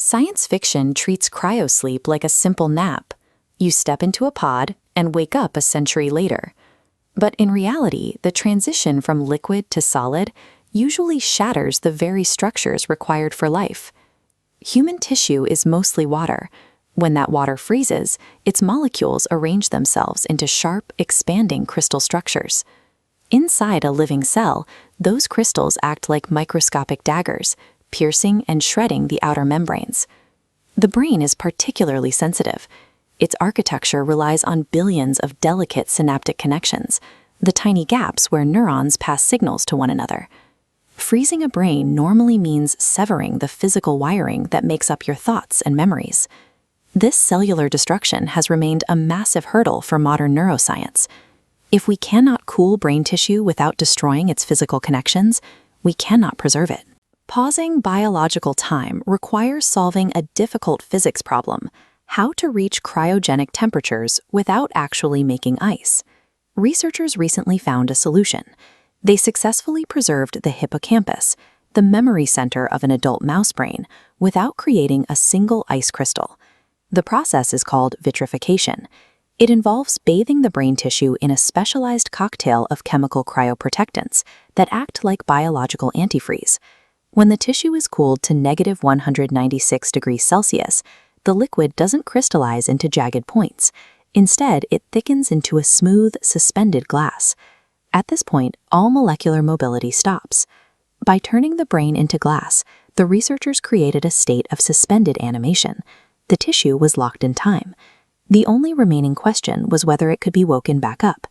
Science fiction treats cryosleep like a simple nap. You step into a pod and wake up a century later. But in reality, the transition from liquid to solid usually shatters the very structures required for life. Human tissue is mostly water. When that water freezes, its molecules arrange themselves into sharp, expanding crystal structures. Inside a living cell, those crystals act like microscopic daggers, piercing and shredding the outer membranes. The brain is particularly sensitive. Its architecture relies on billions of delicate synaptic connections, the tiny gaps where neurons pass signals to one another. Freezing a brain normally means severing the physical wiring that makes up your thoughts and memories. This cellular destruction has remained a massive hurdle for modern neuroscience. If we cannot cool brain tissue without destroying its physical connections, we cannot preserve it. Pausing biological time requires solving a difficult physics problem: how to reach cryogenic temperatures without actually making ice. Researchers recently found a solution. They successfully preserved the hippocampus, the memory center of an adult mouse brain, without creating a single ice crystal. The process is called vitrification. It involves bathing the brain tissue in a specialized cocktail of chemical cryoprotectants that act like biological antifreeze. When the tissue is cooled to -196 degrees Celsius, the liquid doesn't crystallize into jagged points. Instead, it thickens into a smooth, suspended glass. At this point, all molecular mobility stops. By turning the brain into glass, the researchers created a state of suspended animation. The tissue was locked in time. The only remaining question was whether it could be woken back up.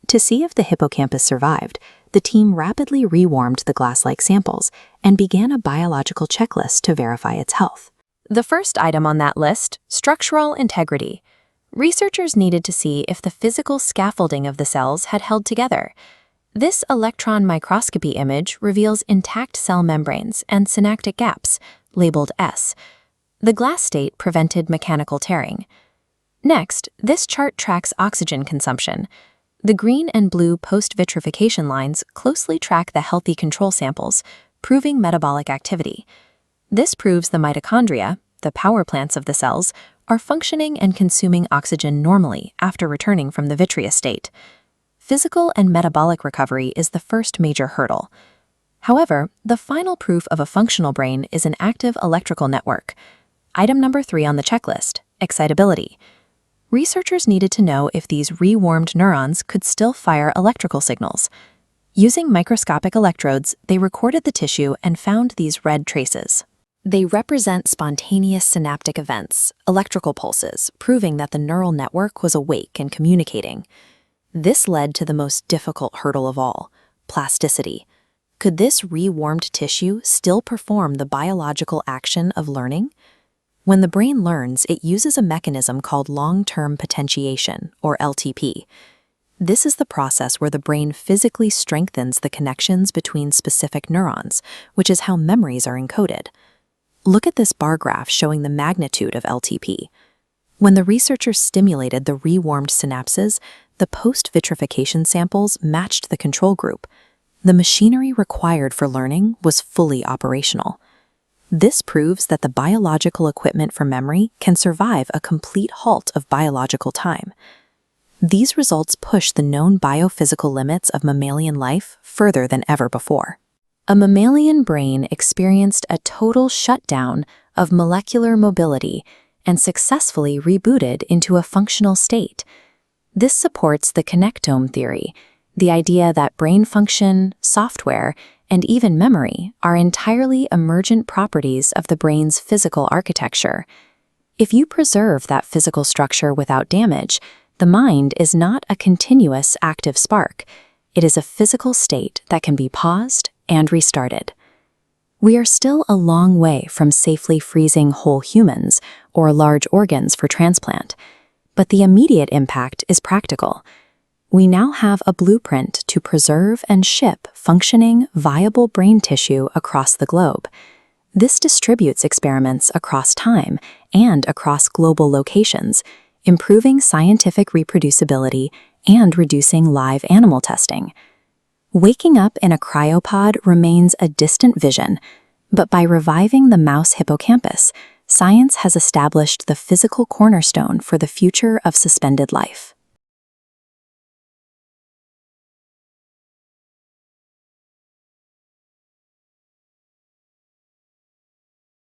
To see if the hippocampus survived, the team rapidly rewarmed the glass-like samples and began a biological checklist to verify its health. The first item on that list, structural integrity. Researchers needed to see if the physical scaffolding of the cells had held together. This electron microscopy image reveals intact cell membranes and synaptic gaps, labeled S. The glass state prevented mechanical tearing. Next, this chart tracks oxygen consumption. The green and blue post-vitrification lines closely track the healthy control samples, proving metabolic activity. This proves the mitochondria, the power plants of the cells, are functioning and consuming oxygen normally after returning from the vitreous state. Physical and metabolic recovery is the first major hurdle. However, the final proof of a functional brain is an active electrical network. Item number 3 on the checklist, excitability. Researchers needed to know if these rewarmed neurons could still fire electrical signals. Using microscopic electrodes, they recorded the tissue and found these red traces. They represent spontaneous synaptic events, electrical pulses, proving that the neural network was awake and communicating. This led to the most difficult hurdle of all, plasticity. Could this rewarmed tissue still perform the biological action of learning? When the brain learns, it uses a mechanism called long-term potentiation, or LTP. This is the process where the brain physically strengthens the connections between specific neurons, which is how memories are encoded. Look at this bar graph showing the magnitude of LTP. When the researchers stimulated the rewarmed synapses, the post-vitrification samples matched the control group. The machinery required for learning was fully operational. This proves that the biological equipment for memory can survive a complete halt of biological time. These results push the known biophysical limits of mammalian life further than ever before. A mammalian brain experienced a total shutdown of molecular mobility and successfully rebooted into a functional state. This supports the connectome theory, the idea that brain function, software, and even memory are entirely emergent properties of the brain's physical architecture. If you preserve that physical structure without damage, the mind is not a continuous active spark. It is a physical state that can be paused and restarted. We are still a long way from safely freezing whole humans or large organs for transplant, but the immediate impact is practical. We now have a blueprint to preserve and ship functioning, viable brain tissue across the globe. This distributes experiments across time and across global locations, improving scientific reproducibility and reducing live animal testing. Waking up in a cryopod remains a distant vision, but by reviving the mouse hippocampus, science has established the physical cornerstone for the future of suspended life.